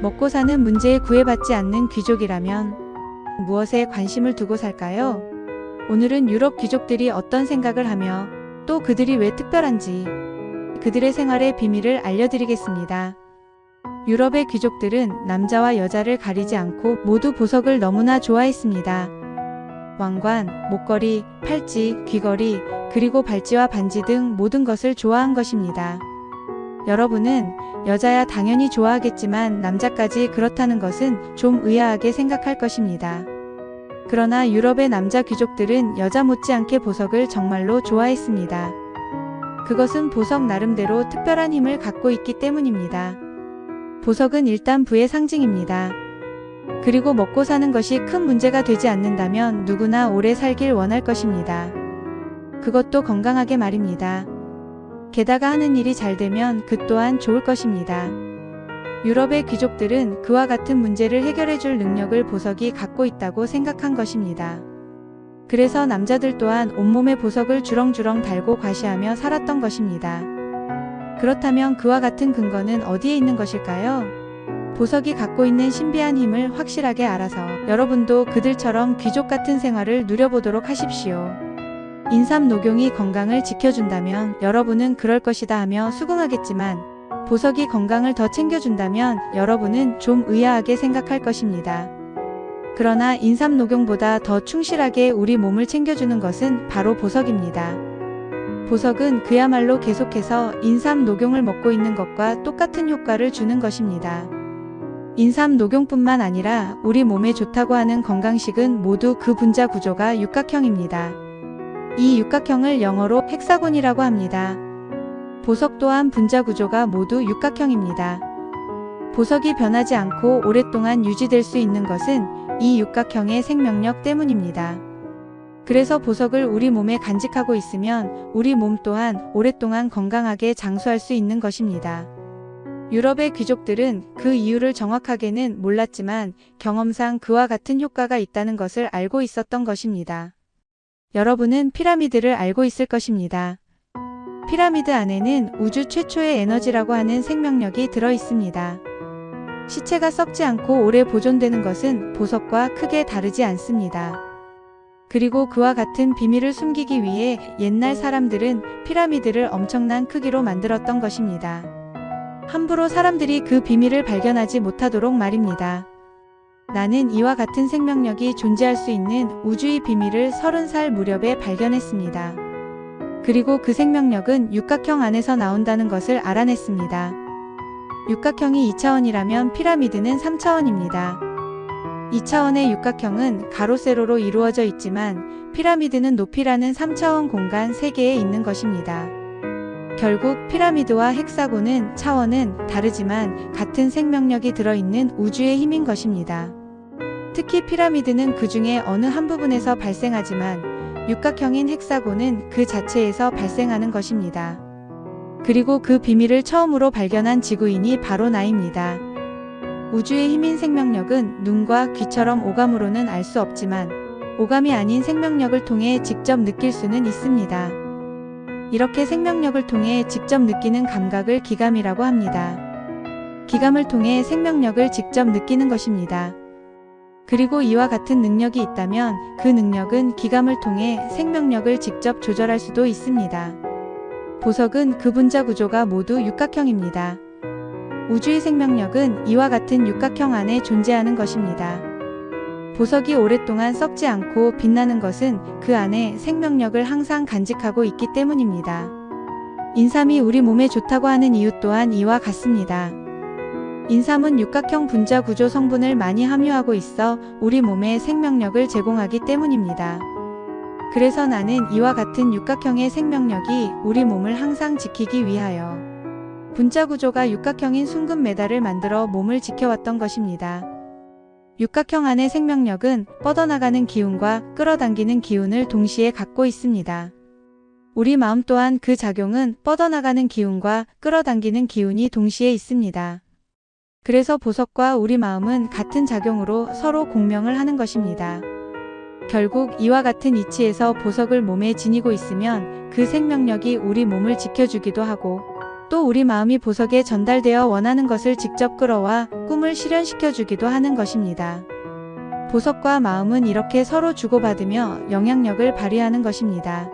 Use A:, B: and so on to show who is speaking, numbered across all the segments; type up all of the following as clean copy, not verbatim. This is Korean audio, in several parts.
A: 먹고 사는 문제에 구애받지 않는 귀족이라면 무엇에 관심을 두고 살까요? 오늘은 유럽 귀족들이 어떤 생각을 하며 또 그들이 왜 특별한지 그들의 생활의 비밀을 알려드리겠습니다. 유럽의 귀족들은 남자와 여자를 가리지 않고 모두 보석을 너무나 좋아했습니다. 왕관, 목걸이, 팔찌, 귀걸이, 그리고 발찌와 반지 등 모든 것을 좋아한 것입니다. 여러분은 여자야 당연히 좋아하겠지만 남자까지 그렇다는 것은 좀 의아하게 생각할 것입니다. 그러나 유럽의 남자 귀족들은 여자 못지않게 보석을 정말로 좋아했습니다. 그것은 보석 나름대로 특별한 힘을 갖고 있기 때문입니다. 보석은 일단 부의 상징입니다. 그리고 먹고 사는 것이 큰 문제가 되지 않는다면 누구나 오래 살길 원할 것입니다. 그것도 건강하게 말입니다. 게다가 하는 일이 잘 되면 그 또한 좋을 것입니다. 유럽의 귀족들은 그와 같은 문제를 해결해 줄 능력을 보석이 갖고 있다고 생각한 것입니다. 그래서 남자들 또한 온몸에 보석을 주렁주렁 달고 과시하며 살았던 것입니다. 그렇다면 그와 같은 근거는 어디에 있는 것일까요? 보석이 갖고 있는 신비한 힘을 확실하게 알아서 여러분도 그들처럼 귀족 같은 생활을 누려보도록 하십시오. 인삼 녹용이 건강을 지켜준다면 여러분은 그럴 것이다 하며 수긍하겠지만 보석이 건강을 더 챙겨준다면 여러분은 좀 의아하게 생각할 것입니다. 그러나 인삼 녹용보다 더 충실하게 우리 몸을 챙겨주는 것은 바로 보석입니다. 보석은 그야말로 계속해서 인삼 녹용을 먹고 있는 것과 똑같은 효과를 주는 것입니다. 인삼 녹용뿐만 아니라 우리 몸에 좋다고 하는 건강식은 모두 그 분자 구조가 육각형입니다. 이 육각형을 영어로 헥사곤이라고 합니다. 보석 또한 분자 구조가 모두 육각형입니다. 보석이 변하지 않고 오랫동안 유지될 수 있는 것은 이 육각형의 생명력 때문입니다. 그래서 보석을 우리 몸에 간직하고 있으면 우리 몸 또한 오랫동안 건강하게 장수할 수 있는 것입니다. 유럽의 귀족들은 그 이유를 정확하게는 몰랐지만 경험상 그와 같은 효과가 있다는 것을 알고 있었던 것입니다. 여러분은 피라미드를 알고 있을 것입니다. 피라미드 안에는 우주 최초의 에너지라고 하는 생명력이 들어 있습니다. 시체가 썩지 않고 오래 보존되는 것은 보석과 크게 다르지 않습니다. 그리고 그와 같은 비밀을 숨기기 위해 옛날 사람들은 피라미드를 엄청난 크기로 만들었던 것입니다. 함부로 사람들이 그 비밀을 발견하지 못하도록 말입니다. 나는 이와 같은 생명력이 존재할 수 있는 우주의 비밀을 30살 무렵에 발견했습니다. 그리고 그 생명력은 육각형 안에서 나온다는 것을 알아냈습니다. 육각형이 2차원이라면 피라미드는 3차원입니다. 2차원의 육각형은 가로 세로로 이루어져 있지만 피라미드는 높이라는 3차원 공간 3개에 있는 것입니다. 결국 피라미드와 헥사곤은 차원은 다르지만 같은 생명력이 들어있는 우주의 힘인 것입니다. 특히 피라미드는 그 중에 어느 한 부분에서 발생하지만 육각형인 헥사곤은 그 자체에서 발생하는 것입니다. 그리고 그 비밀을 처음으로 발견한 지구인이 바로 나입니다. 우주의 힘인 생명력은 눈과 귀처럼 오감으로는 알 수 없지만 오감이 아닌 생명력을 통해 직접 느낄 수는 있습니다. 이렇게 생명력을 통해 직접 느끼는 감각을 기감이라고 합니다. 기감을 통해 생명력을 직접 느끼는 것입니다. 그리고 이와 같은 능력이 있다면 그 능력은 기감을 통해 생명력을 직접 조절할 수도 있습니다. 보석은 그 분자 구조가 모두 육각형입니다. 우주의 생명력은 이와 같은 육각형 안에 존재하는 것입니다. 보석이 오랫동안 썩지 않고 빛나는 것은 그 안에 생명력을 항상 간직하고 있기 때문입니다. 인삼이 우리 몸에 좋다고 하는 이유 또한 이와 같습니다. 인삼은 육각형 분자 구조 성분을 많이 함유하고 있어 우리 몸에 생명력을 제공하기 때문입니다. 그래서 나는 이와 같은 육각형의 생명력이 우리 몸을 항상 지키기 위하여 분자 구조가 육각형인 숭근 메달을 만들어 몸을 지켜왔던 것입니다. 육각형 안의 생명력은 뻗어나가는 기운과 끌어당기는 기운을 동시에 갖고 있습니다. 우리 마음 또한 그 작용은 뻗어나가는 기운과 끌어당기는 기운이 동시에 있습니다. 그래서 보석과 우리 마음은 같은 작용으로 서로 공명을 하는 것입니다. 결국 이와 같은 이치에서 보석을 몸에 지니고 있으면 그 생명력이 우리 몸을 지켜주기도 하고 또 우리 마음이 보석에 전달되어 원하는 것을 직접 끌어와 꿈을 실현시켜 주기도 하는 것입니다. 보석과 마음은 이렇게 서로 주고받으며 영향력을 발휘하는 것입니다.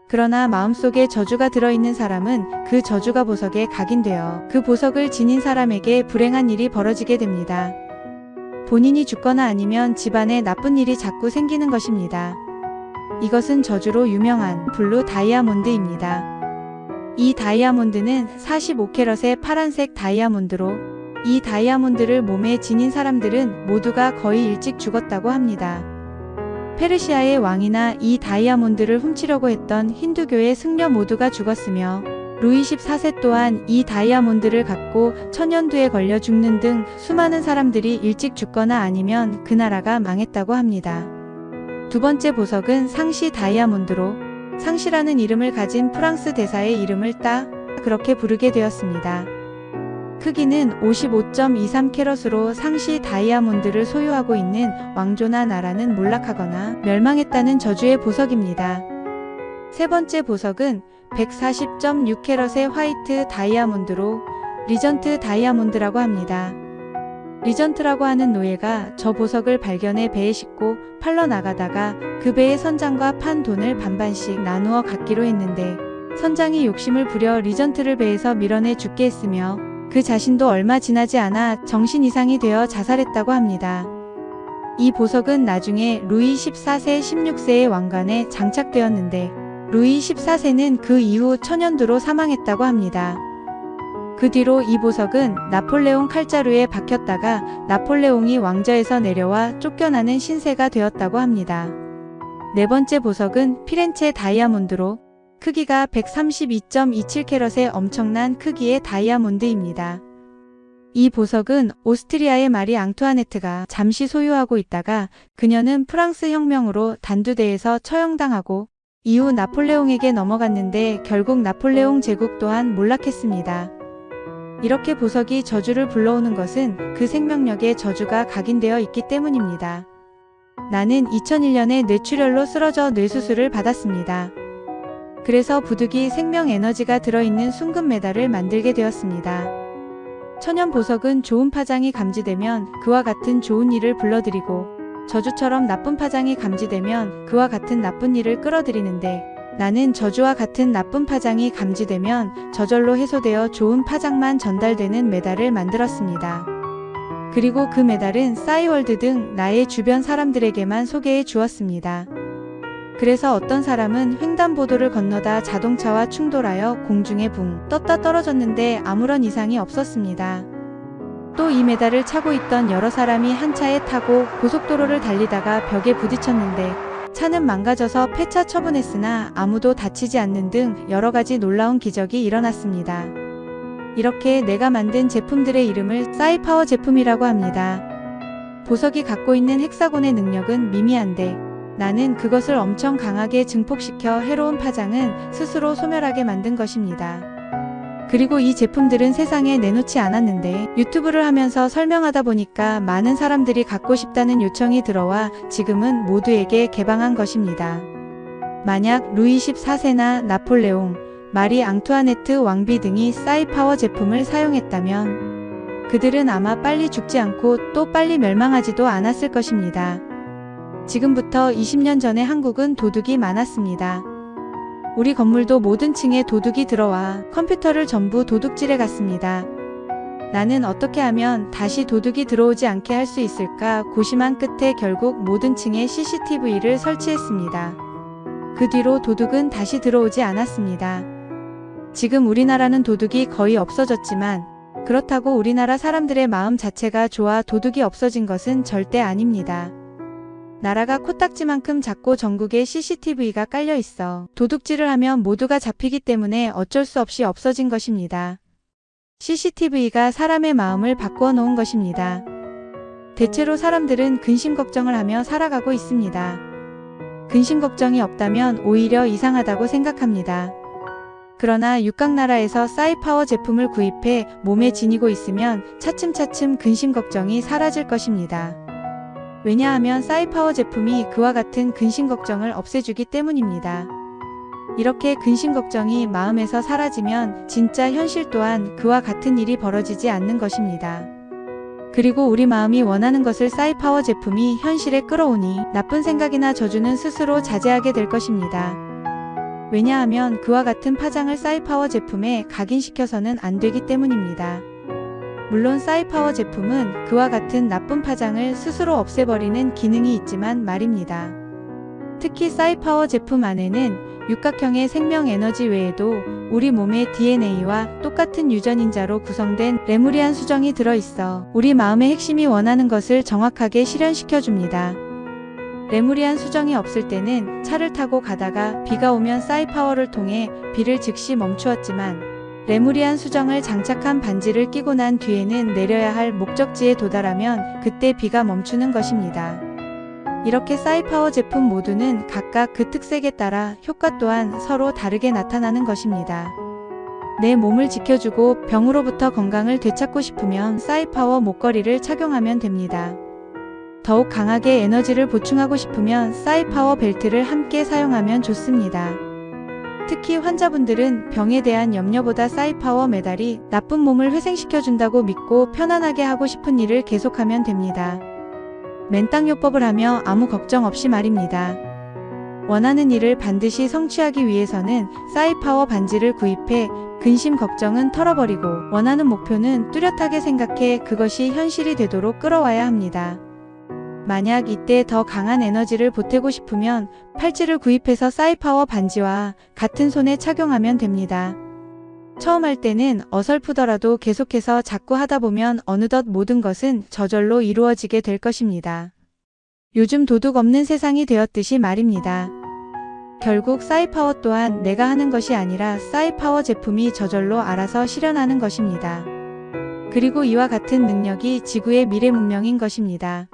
A: 그러나 마음속에 저주가 들어있는 사람은 그 저주가 보석에 각인되어 그 보석을 지닌 사람에게 불행한 일이 벌어지게 됩니다. 본인이 죽거나 아니면 집안에 나쁜 일이 자꾸 생기는 것입니다. 이것은 저주로 유명한 블루 다이아몬드입니다. 이 다이아몬드는 45캐럿의 파란색 다이아몬드로 이 다이아몬드를 몸에 지닌 사람들은 모두가 거의 일찍 죽었다고 합니다. 페르시아의 왕이나 이 다이아몬드를 훔치려고 했던 힌두교의 승려 모두가 죽었으며 루이 14세 또한 이 다이아몬드를 갖고 천연두에 걸려 죽는 등 수많은 사람들이 일찍 죽거나 아니면 그 나라가 망했다고 합니다. 두 번째 보석은 상시 다이아몬드로 상시라는 이름을 가진 프랑스 대사의 이름을 따 그렇게 부르게 되었습니다. 크기는 55.23캐럿으로 상시 다이아몬드를 소유하고 있는 왕조나 나라는 몰락하거나 멸망했다는 저주의 보석입니다. 세 번째 보석은 140.6캐럿의 화이트 다이아몬드로 리전트 다이아몬드라고 합니다. 리전트라고 하는 노예가 저 보석을 발견해 배에 싣고 팔러 나가다가 그 배의 선장과 판 돈을 반반씩 나누어 갖기로 했는데 선장이 욕심을 부려 리전트를 배에서 밀어내 죽게 했으며 그 자신도 얼마 지나지 않아 정신 이상이 되어 자살했다고 합니다. 이 보석은 나중에 루이 14세 16세의 왕관에 장착되었는데 루이 14세는 그 이후 천연두로 사망했다고 합니다. 그 뒤로 이 보석은 나폴레옹 칼자루에 박혔다가 나폴레옹이 왕좌에서 내려와 쫓겨나는 신세가 되었다고 합니다. 네 번째 보석은 피렌체 다이아몬드로 크기가 132.27캐럿의 엄청난 크기의 다이아몬드입니다. 이 보석은 오스트리아의 마리 앙투아네트가 잠시 소유하고 있다가 그녀는 프랑스 혁명으로 단두대에서 처형당하고 이후 나폴레옹에게 넘어갔는데 결국 나폴레옹 제국 또한 몰락했습니다. 이렇게 보석이 저주를 불러오는 것은 그 생명력에 저주가 각인되어 있기 때문입니다. 나는 2001년에 뇌출혈로 쓰러져 뇌수술을 받았습니다. 그래서 부득이 생명 에너지가 들어있는 순금 메달을 만들게 되었습니다. 천연 보석은 좋은 파장이 감지되면 그와 같은 좋은 일을 불러들이고 저주처럼 나쁜 파장이 감지되면 그와 같은 나쁜 일을 끌어들이는데 나는 저주와 같은 나쁜 파장이 감지되면 저절로 해소되어 좋은 파장만 전달되는 메달을 만들었습니다. 그리고 그 메달은 싸이월드 등 나의 주변 사람들에게만 소개해 주었습니다. 그래서 어떤 사람은 횡단보도를 건너다 자동차와 충돌하여 공중에 붕 떴다 떨어졌는데 아무런 이상이 없었습니다. 또 이 메달을 차고 있던 여러 사람이 한 차에 타고 고속도로를 달리다가 벽에 부딪혔는데 차는 망가져서 폐차 처분했으나 아무도 다치지 않는 등 여러 가지 놀라운 기적이 일어났습니다. 이렇게 내가 만든 제품들의 이름을 싸이파워 제품이라고 합니다. 보석이 갖고 있는 헥사곤의 능력은 미미한데 나는 그것을 엄청 강하게 증폭시켜 해로운 파장은 스스로 소멸하게 만든 것입니다. 그리고 이 제품들은 세상에 내놓지 않았는데 유튜브를 하면서 설명하다 보니까 많은 사람들이 갖고 싶다는 요청이 들어와 지금은 모두에게 개방한 것입니다. 만약 루이 14세나 나폴레옹, 마리 앙투아네트 왕비 등이 싸이파워 제품을 사용했다면 그들은 아마 빨리 죽지 않고 또 빨리 멸망하지도 않았을 것입니다. 지금부터 20년 전에 한국은 도둑이 많았습니다. 우리 건물도 모든 층에 도둑이 들어와 컴퓨터를 전부 도둑질해 갔습니다. 나는 어떻게 하면 다시 도둑이 들어오지 않게 할 수 있을까 고심한 끝에 결국 모든 층에 CCTV를 설치했습니다. 그 뒤로 도둑은 다시 들어오지 않았습니다. 지금 우리나라는 도둑이 거의 없어졌지만 그렇다고 우리나라 사람들의 마음 자체가 좋아 도둑이 없어진 것은 절대 아닙니다. 나라가 코딱지만큼 작고 전국에 CCTV가 깔려 있어 도둑질을 하면 모두가 잡히기 때문에 어쩔 수 없이 없어진 것입니다. CCTV가 사람의 마음을 바꾸어 놓은 것입니다. 대체로 사람들은 근심 걱정을 하며 살아가고 있습니다. 근심 걱정이 없다면 오히려 이상하다고 생각합니다. 그러나 육각나라에서 싸이파워 제품을 구입해 몸에 지니고 있으면 차츰차츰 근심 걱정이 사라질 것입니다. 왜냐하면 싸이파워 제품이 그와 같은 근심 걱정을 없애주기 때문입니다. 이렇게 근심 걱정이 마음에서 사라지면 진짜 현실 또한 그와 같은 일이 벌어지지 않는 것입니다. 그리고 우리 마음이 원하는 것을 싸이파워 제품이 현실에 끌어오니 나쁜 생각이나 저주는 스스로 자제하게 될 것입니다. 왜냐하면 그와 같은 파장을 싸이파워 제품에 각인시켜서는 안 되기 때문입니다. 물론 싸이파워 제품은 그와 같은 나쁜 파장을 스스로 없애버리는 기능이 있지만 말입니다. 특히 싸이파워 제품 안에는 육각형의 생명 에너지 외에도 우리 몸의 DNA와 똑같은 유전인자로 구성된 레무리안 수정이 들어있어 우리 마음의 핵심이 원하는 것을 정확하게 실현시켜줍니다. 레무리안 수정이 없을 때는 차를 타고 가다가 비가 오면 싸이파워를 통해 비를 즉시 멈추었지만 레무리안 수정을 장착한 반지를 끼고 난 뒤에는 내려야 할 목적지에 도달하면 그때 비가 멈추는 것입니다. 이렇게 싸이파워 제품 모두는 각각 그 특색에 따라 효과 또한 서로 다르게 나타나는 것입니다. 내 몸을 지켜주고 병으로부터 건강을 되찾고 싶으면 싸이파워 목걸이를 착용하면 됩니다. 더욱 강하게 에너지를 보충하고 싶으면 싸이파워 벨트를 함께 사용하면 좋습니다. 특히 환자분들은 병에 대한 염려보다 싸이파워 메달이 나쁜 몸을 회생시켜준다고 믿고 편안하게 하고 싶은 일을 계속하면 됩니다. 맨땅요법을 하며 아무 걱정 없이 말입니다. 원하는 일을 반드시 성취하기 위해서는 싸이파워 반지를 구입해 근심 걱정은 털어버리고 원하는 목표는 뚜렷하게 생각해 그것이 현실이 되도록 끌어와야 합니다. 만약 이때 더 강한 에너지를 보태고 싶으면 팔찌를 구입해서 싸이파워 반지와 같은 손에 착용하면 됩니다. 처음 할 때는 어설프더라도 계속해서 자꾸 하다 보면 어느덧 모든 것은 저절로 이루어지게 될 것입니다. 요즘 도둑 없는 세상이 되었듯이 말입니다. 결국 싸이파워 또한 내가 하는 것이 아니라 싸이파워 제품이 저절로 알아서 실현하는 것입니다. 그리고 이와 같은 능력이 지구의 미래 문명인 것입니다.